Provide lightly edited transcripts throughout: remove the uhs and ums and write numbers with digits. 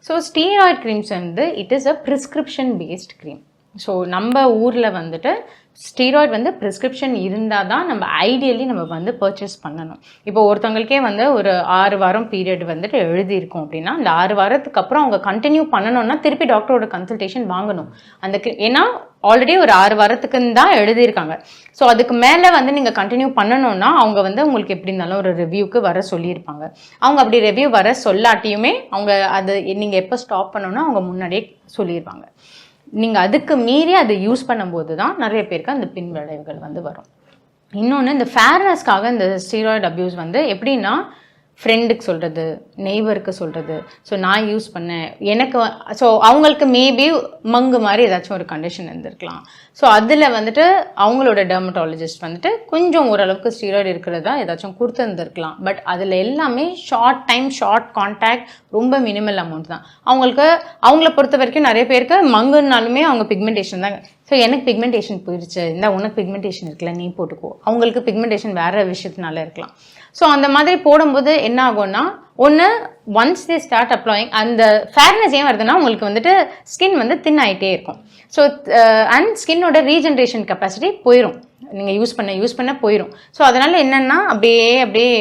So steroid creams வந்து it is a prescription based cream. So நம்ம ஊரில் வந்துட்டு ஸ்டீராய்ட் வந்து ப்ரிஸ்கிரிப்ஷன் இருந்தால் தான் நம்ம ஐடியலி நம்ம வந்து பர்ச்சேஸ் பண்ணணும். இப்போ ஒருத்தவங்களுக்கே வந்து ஒரு 6 வாரம் பீரியட் வந்துட்டு எழுதியிருக்கோம் அப்படின்னா அந்த 6 வாரத்துக்கு அப்புறம் அவங்க கண்டினியூ பண்ணணும்னா திருப்பி டாக்டரோட கன்சல்டேஷன் வாங்கணும். அந்த ஏன்னா ஆல்ரெடி ஒரு 6 வாரத்துக்குன்னு தான் எழுதியிருக்காங்க. ஸோ அதுக்கு மேலே வந்து நீங்கள் கண்டினியூ பண்ணணும்னா அவங்க வந்து உங்களுக்கு எப்படி இருந்தாலும் ஒரு ரிவ்யூக்கு வர சொல்லியிருப்பாங்க. அவங்க அப்படி ரிவ்யூ வர சொல்லாட்டியுமே அவங்க அது நீங்கள் எப்போ ஸ்டாப் பண்ணணும்னா அவங்க முன்னாடியே சொல்லியிருப்பாங்க. நீங்கள் அதுக்கு மீறி அதை யூஸ் பண்ணும்போது தான் நிறைய பேருக்கு அந்த பின் விளைவுகள் வந்து வரும். இன்னொன்று இந்த ஃபேர்னஸ்க்காக இந்த ஸ்டீராய்டு அப்யூஸ் வந்து எப்படின்னா ஃப்ரெண்டுக்கு சொல்கிறது, நெய்பருக்கு சொல்கிறது. ஸோ நான் யூஸ் பண்ணேன் எனக்கு ஸோ அவங்களுக்கு மேபி மங்கு மாதிரி ஏதாச்சும் ஒரு கண்டிஷன் இருந்திருக்கலாம். ஸோ அதில் வந்துட்டு அவங்களோட டெர்மட்டாலஜிஸ்ட் வந்துட்டு கொஞ்சம் ஓரளவுக்கு ஸ்டீராய்டு இருக்கிறதா ஏதாச்சும் கொடுத்துருந்துருக்கலாம். பட் அதில் எல்லாமே ஷார்ட் டைம் ஷார்ட் கான்டாக்ட் ரொம்ப மினிமல் அமௌண்ட் தான். அவங்கள பொறுத்த வரைக்கும் நிறைய பேருக்கு மங்குனாலுமே அவங்க பிக்மெண்டேஷன் தான். ஸோ எனக்கு பிக்மெண்டேஷன் போயிடுச்சு, இந்த உனக்கு பிக்மெண்டேஷன் இருக்குல்ல நீ போட்டுக்கோ. அவங்களுக்கு பிக்மெண்டேஷன் வேறு விஷயத்தினால இருக்கலாம். ஸோ அந்த மாதிரி போடும்போது என்ன ஆகும்னா ஒன்று ஒன்ஸ் தே ஸ்டார்ட் அப்ளாயிங் அந்த ஃபேர்னஸ் ஏன் வருதுன்னா உங்களுக்கு வந்துட்டு ஸ்கின் வந்து தின் ஆகிட்டே இருக்கும். ஸோ அண்ட் ஸ்கின்னோட ரீஜென்ரேஷன் கெப்பாசிட்டி போயிடும், நீங்கள் யூஸ் பண்ண போயிடும். ஸோ அதனால் என்னென்னா அப்படியே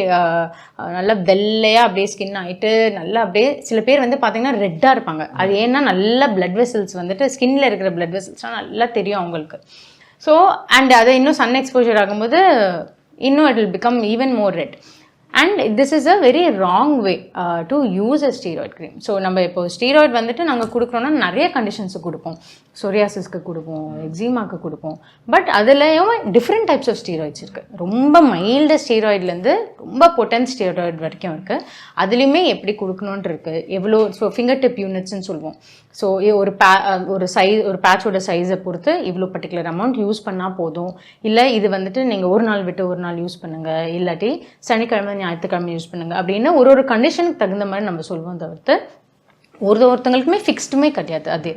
நல்லா வெள்ளையாக அப்படியே ஸ்கின் ஆகிட்டு நல்லா அப்படியே சில பேர் வந்து பார்த்திங்கன்னா ரெட்டாக இருப்பாங்க. அது ஏன்னா நல்ல பிளட் வெசல்ஸ் வந்துட்டு ஸ்கின்னில் இருக்கிற பிளட் வெசல்ஸ்லாம் நல்லா தெரியும் அவங்களுக்கு. ஸோ அண்ட் அதை இன்னும் சன் எக்ஸ்போஜர் ஆகும்போது இன்னும் it will become even more red. And this is a very wrong way to use a steroid cream. So நம்ம இப்போ ஸ்டீராய்ட் வந்துட்டு நாங்கள் கொடுக்குறோன்னா நிறைய கண்டிஷன்ஸுக்கு கொடுப்போம். சொரியாசிஸ்க்கு கொடுப்போம், எக்ஸிமாக்கு கொடுப்போம். பட் அதுலேயும் டிஃப்ரெண்ட் டைப்ஸ் ஆஃப் ஸ்டீராய்ட்ஸ் இருக்குது. ரொம்ப மைல்டு ஸ்டீராய்ட்லேருந்து ரொம்ப பொட்டன்ட் ஸ்டீராய்ட் வரைக்கும் இருக்குது. அதுலேயுமே எப்படி கொடுக்கணுன்ட்டு இருக்குது, எவ்வளோ. ஸோ ஃபிங்கர் டிப் யூனிட்ஸ்ன்னு சொல்லுவோம். ஸோ ஒரு பேட்சோட சைஸை பொறுத்து இவ்வளோ பர்டிகுலர் அமௌண்ட் யூஸ் பண்ணால் போதும். இல்லை இது வந்துட்டு நீங்கள் ஒரு நாள் விட்டு ஒரு நாள் யூஸ் பண்ணுங்கள், இல்லாட்டி சனிக்கிழமை ஞாயிற்றுக்கிழமை யூஸ் பண்ணுங்கள் அப்படின்னு ஒரு கண்டிஷனுக்கு தகுந்த மாதிரி நம்ம சொல்லுவோம். தவிர்த்து ஒருத்தங்களுக்குமே ஃபிக்ஸ்டுமே கிடையாது அது.